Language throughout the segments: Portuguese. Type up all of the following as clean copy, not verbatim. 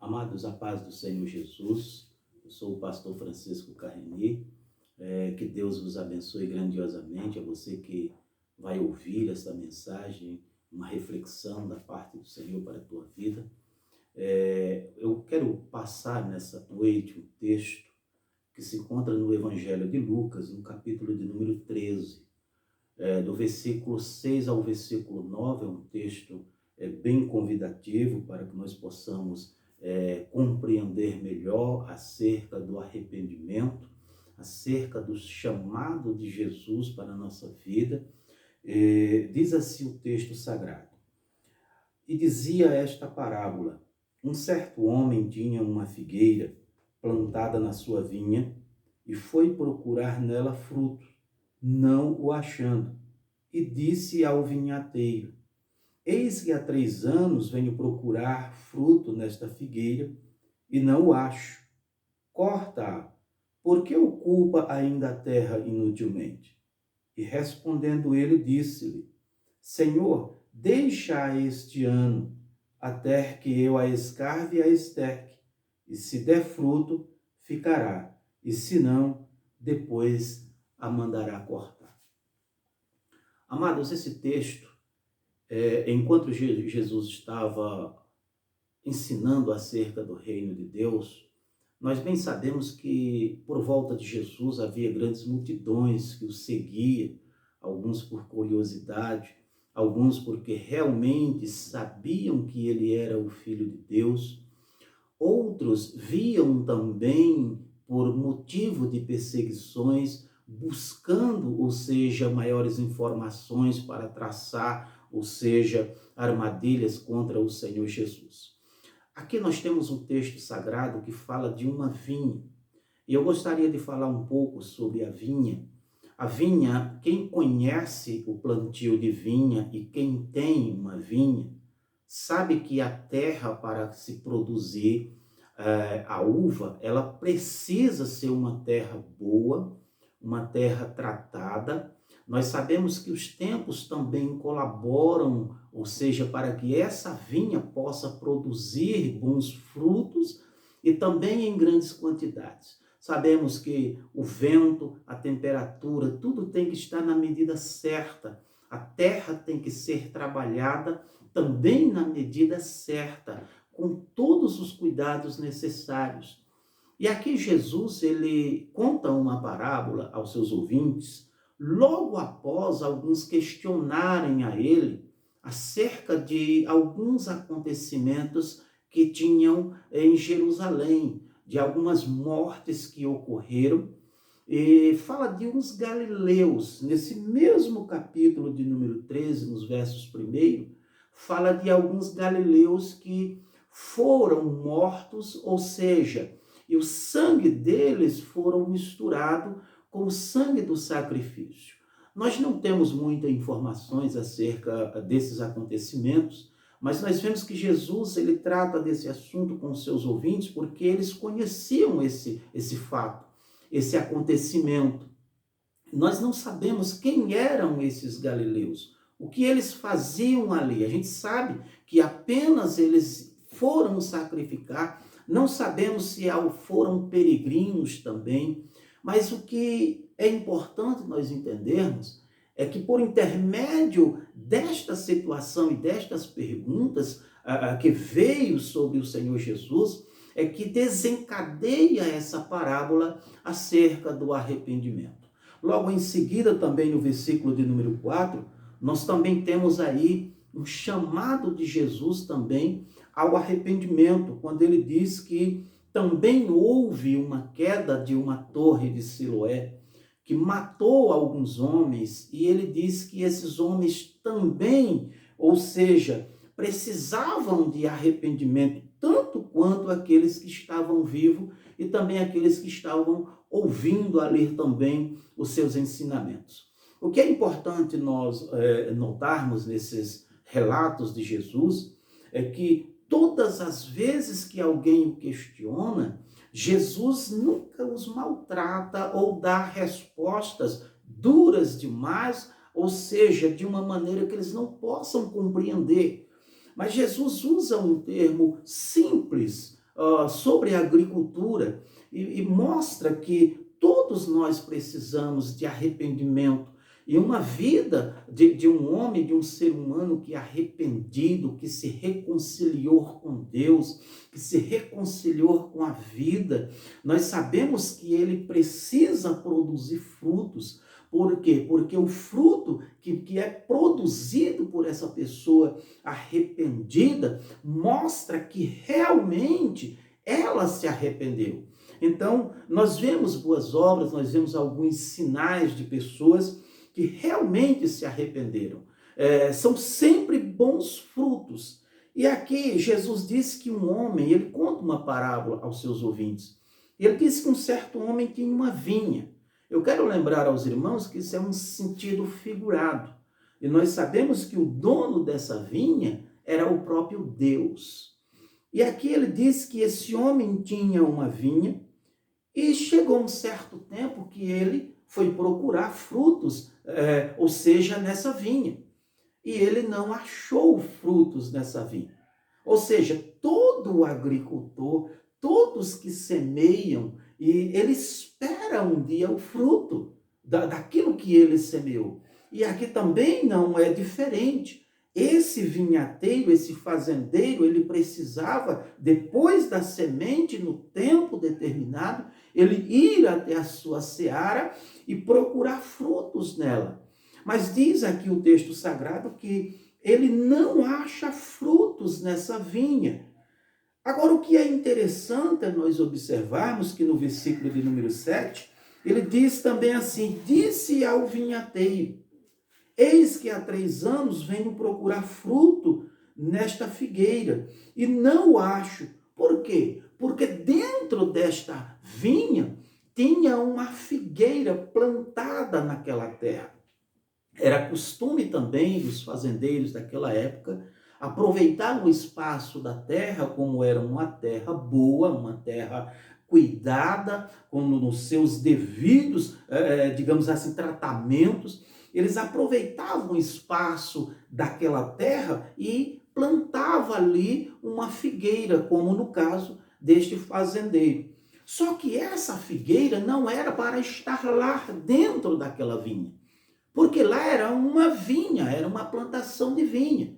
Amados, a paz do Senhor Jesus, eu sou o pastor Francisco Carreni, que Deus vos abençoe grandiosamente, a você que vai ouvir esta mensagem, uma reflexão da parte do Senhor para a tua vida. Eu quero passar nessa noite um texto que se encontra no Evangelho de Lucas, no capítulo de número 13, do versículo 6 ao versículo 9, é um texto bem convidativo para que nós possamos compreender melhor acerca do arrependimento, acerca do chamado de Jesus para a nossa vida. Diz assim o texto sagrado: e dizia esta parábola: um certo homem tinha uma figueira plantada na sua vinha e foi procurar nela fruto, não o achando, e disse ao vinhateiro: eis que há 3 anos venho procurar fruto nesta figueira e não o acho. Corta-a, porque ocupa ainda a terra inutilmente. E respondendo ele, disse-lhe: Senhor, deixa este ano, até que eu a escarve e a esterque, e se der fruto, ficará, e se não, depois a mandará cortar. Amados, esse texto, enquanto Jesus estava ensinando acerca do reino de Deus, nós bem sabemos que por volta de Jesus havia grandes multidões que o seguiam, alguns por curiosidade, alguns porque realmente sabiam que ele era o Filho de Deus, outros viam também por motivo de perseguições, buscando, ou seja, maiores informações para traçar, ou seja, armadilhas contra o Senhor Jesus. Aqui nós temos um texto sagrado que fala de uma vinha. E eu gostaria de falar um pouco sobre a vinha. A vinha, quem conhece o plantio de vinha e quem tem uma vinha, sabe que a terra para se produzir a uva, ela precisa ser uma terra boa, uma terra tratada. Nós sabemos que os tempos também colaboram, ou seja, para que essa vinha possa produzir bons frutos e também em grandes quantidades. Sabemos que o vento, a temperatura, tudo tem que estar na medida certa. A terra tem que ser trabalhada também na medida certa, com todos os cuidados necessários. E aqui Jesus, ele conta uma parábola aos seus ouvintes, logo após alguns questionarem a ele acerca de alguns acontecimentos que tinham em Jerusalém, de algumas mortes que ocorreram, e fala de uns galileus. Nesse mesmo capítulo de número 13, nos versos 1, fala de alguns galileus que foram mortos, ou seja, e o sangue deles foram misturado com o sangue do sacrifício. Nós não temos muitas informações acerca desses acontecimentos, mas nós vemos que Jesus ele trata desse assunto com os seus ouvintes porque eles conheciam esse fato, esse acontecimento. Nós não sabemos quem eram esses galileus, o que eles faziam ali. A gente sabe que apenas eles foram sacrificar, não sabemos se foram peregrinos também, mas o que é importante nós entendermos é que por intermédio desta situação e destas perguntas que veio sobre o Senhor Jesus, é que desencadeia essa parábola acerca do arrependimento. Logo em seguida, também no versículo de número 4, nós também temos aí um chamado de Jesus também ao arrependimento, quando ele diz que também houve uma queda de uma torre de Siloé, que matou alguns homens, e ele diz que esses homens também, ou seja, precisavam de arrependimento, tanto quanto aqueles que estavam vivos e também aqueles que estavam ouvindo a ler também os seus ensinamentos. O que é importante nós notarmos nesses relatos de Jesus é que todas as vezes que alguém o questiona, Jesus nunca os maltrata ou dá respostas duras demais, ou seja, de uma maneira que eles não possam compreender. Mas Jesus usa um termo simples, sobre a agricultura e mostra que todos nós precisamos de arrependimento. E uma vida de um homem, de um ser humano que é arrependido, que se reconciliou com Deus, que se reconciliou com a vida, nós sabemos que ele precisa produzir frutos. Por quê? Porque o fruto que é produzido por essa pessoa arrependida mostra que realmente ela se arrependeu. Então, nós vemos boas obras, nós vemos alguns sinais de pessoas que realmente se arrependeram. São sempre bons frutos. E aqui Jesus disse que um homem, ele conta uma parábola aos seus ouvintes. Ele disse que um certo homem tinha uma vinha. Eu quero lembrar aos irmãos que isso é um sentido figurado. E nós sabemos que o dono dessa vinha era o próprio Deus. E aqui ele diz que esse homem tinha uma vinha e chegou um certo tempo que ele foi procurar frutos, ou seja, nessa vinha. E ele não achou frutos nessa vinha. Ou seja, todo agricultor, todos que semeiam, e ele espera um dia o fruto daquilo que ele semeou. E aqui também não é diferente. Esse vinhateiro, esse fazendeiro, ele precisava, depois da semente, no tempo determinado, ele ir até a sua seara e procurar frutos nela. Mas diz aqui o texto sagrado que ele não acha frutos nessa vinha. Agora, o que é interessante é nós observarmos que no versículo de número 7, ele diz também assim: disse ao vinhateiro: eis que há 3 anos venho procurar fruto nesta figueira e não o acho. Por quê? Porque dentro desta vinha tinha uma figueira plantada naquela terra. Era costume também dos fazendeiros daquela época aproveitar o espaço da terra, como era uma terra boa, uma terra cuidada, como nos seus devidos, digamos assim, tratamentos. Eles aproveitavam o espaço daquela terra e plantavam ali uma figueira, como no caso deste fazendeiro. Só que essa figueira não era para estar lá dentro daquela vinha, porque lá era uma vinha, era uma plantação de vinha.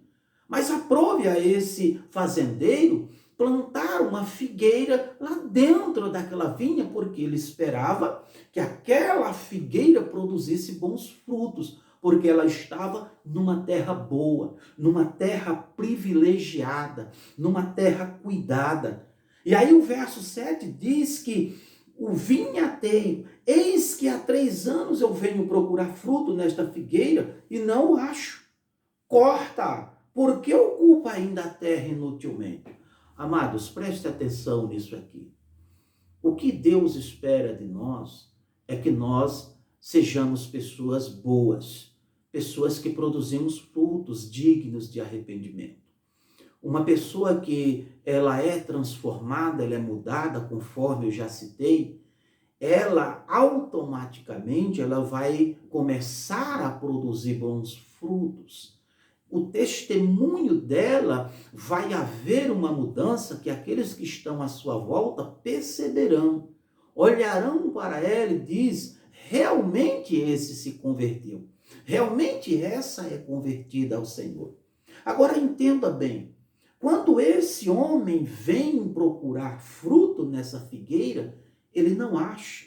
Mas aprove a esse fazendeiro plantar uma figueira lá dentro daquela vinha, porque ele esperava que aquela figueira produzisse bons frutos, porque ela estava numa terra boa, numa terra privilegiada, numa terra cuidada. E aí o verso 7 diz que o vinhateiro, eis que há 3 anos eu venho procurar fruto nesta figueira e não o acho. Corta, porque ocupa ainda a terra inutilmente. Amados, preste atenção nisso aqui. O que Deus espera de nós é que nós sejamos pessoas boas, pessoas que produzimos frutos dignos de arrependimento. Uma pessoa que ela é transformada, ela é mudada, conforme eu já citei, ela automaticamente ela vai começar a produzir bons frutos. O testemunho dela vai haver uma mudança que aqueles que estão à sua volta perceberão. Olharão para ela e diz: realmente esse se converteu. Realmente essa é convertida ao Senhor. Agora entenda bem, quando esse homem vem procurar fruto nessa figueira, ele não acha,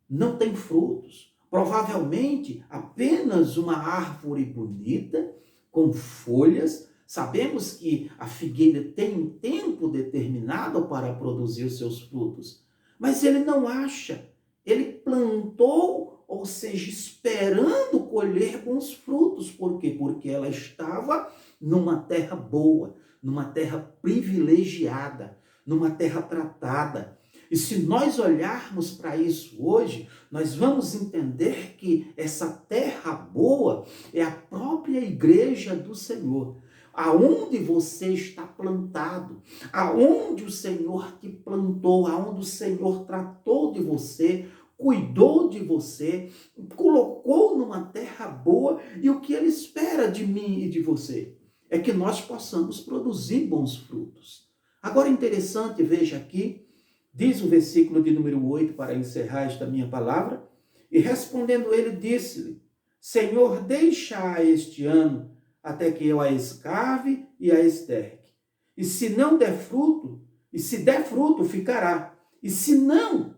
não tem frutos. Provavelmente apenas uma árvore bonita, com folhas. Sabemos que a figueira tem um tempo determinado para produzir os seus frutos, mas ele não acha. Ele plantou, ou seja, esperando colher bons frutos. Por quê? Porque ela estava numa terra boa, numa terra privilegiada, numa terra tratada. E se nós olharmos para isso hoje, nós vamos entender que essa terra boa é a própria igreja do Senhor. Aonde você está plantado, aonde o Senhor te plantou, aonde o Senhor tratou de você, cuidou de você, colocou numa terra boa, e o que Ele espera de mim e de você é que nós possamos produzir bons frutos. Agora, interessante, veja aqui, diz o versículo de número 8, para encerrar esta minha palavra, e respondendo ele, disse-lhe, Senhor, deixa este ano, até que eu a escave e a esterque. E se não der fruto, e se der fruto, ficará. E se não,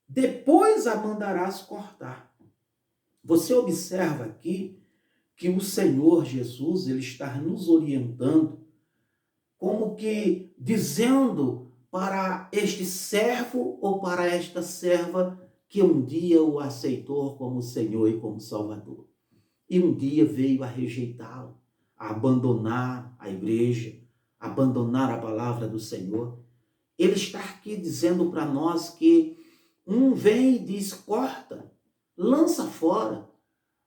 depois a mandarás cortar. Você observa aqui que o Senhor Jesus, ele está nos orientando, como que dizendo para este servo ou para esta serva que um dia o aceitou como Senhor e como Salvador. E um dia veio a rejeitá-lo, a abandonar a igreja, a abandonar a palavra do Senhor. Ele está aqui dizendo para nós que um vem e diz, corta, lança fora.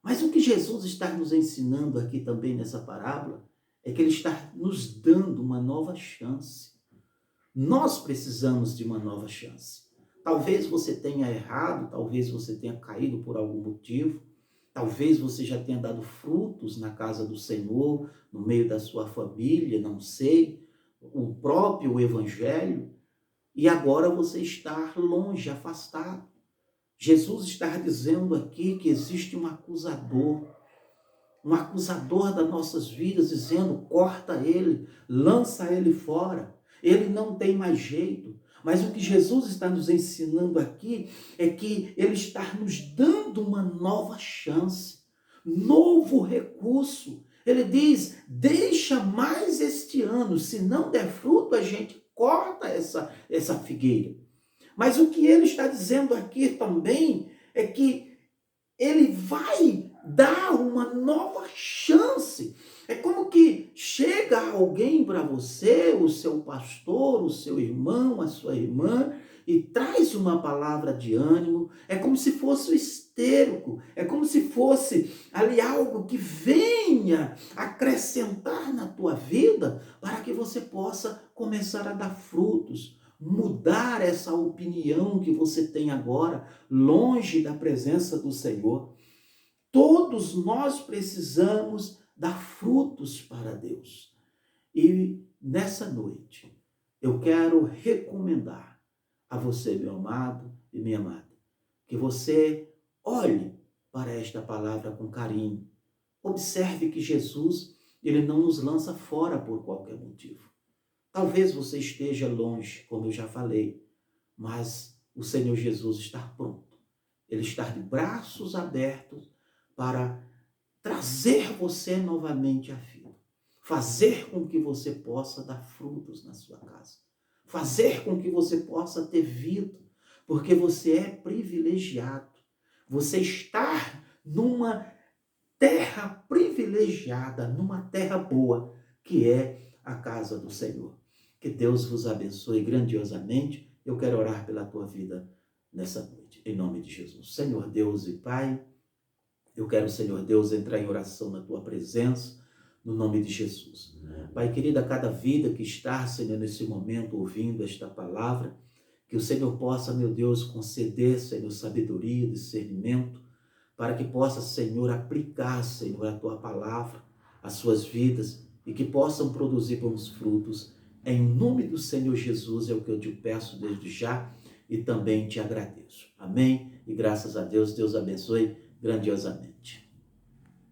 Mas o que Jesus está nos ensinando aqui também nessa parábola é que ele está nos dando uma nova chance. Nós precisamos de uma nova chance. Talvez você tenha errado, talvez você tenha caído por algum motivo, talvez você já tenha dado frutos na casa do Senhor, no meio da sua família, não sei, o próprio evangelho, e agora você está longe, afastado. Jesus está dizendo aqui que existe um acusador das nossas vidas, dizendo, corta ele, lança ele fora, ele não tem mais jeito. Mas o que Jesus está nos ensinando aqui é que ele está nos dando uma nova chance, novo recurso. Ele diz, deixa mais este ano, se não der fruto, a gente corta essa figueira. Mas o que ele está dizendo aqui também é que ele vai dar uma nova chance. É como que chega alguém para você, o seu pastor, o seu irmão, a sua irmã, e traz uma palavra de ânimo. É como se fosse o esterco, é como se fosse ali algo que venha acrescentar na tua vida para que você possa começar a dar frutos, mudar essa opinião que você tem agora, longe da presença do Senhor. Todos nós precisamos dar frutos para Deus. E nessa noite, eu quero recomendar a você, meu amado e minha amada, que você olhe para esta palavra com carinho. Observe que Jesus, ele não nos lança fora por qualquer motivo. Talvez você esteja longe, como eu já falei, mas o Senhor Jesus está pronto. Ele está de braços abertos para trazer você novamente à vida. Fazer com que você possa dar frutos na sua casa. Fazer com que você possa ter vida, porque você é privilegiado. Você está numa terra privilegiada, numa terra boa, que é a casa do Senhor. Que Deus vos abençoe grandiosamente. Eu quero orar pela tua vida nessa noite, em nome de Jesus. Senhor Deus e Pai, eu quero, Senhor Deus, entrar em oração na tua presença, no nome de Jesus. Pai querido, a cada vida que está, Senhor, nesse momento ouvindo esta palavra, que o Senhor possa, meu Deus, conceder, Senhor, sabedoria, discernimento, para que possa, Senhor, aplicar, Senhor, a tua palavra, as suas vidas, e que possam produzir bons frutos. Em nome do Senhor Jesus é o que eu te peço desde já e também te agradeço. Amém? E graças a Deus, Deus abençoe grandiosamente.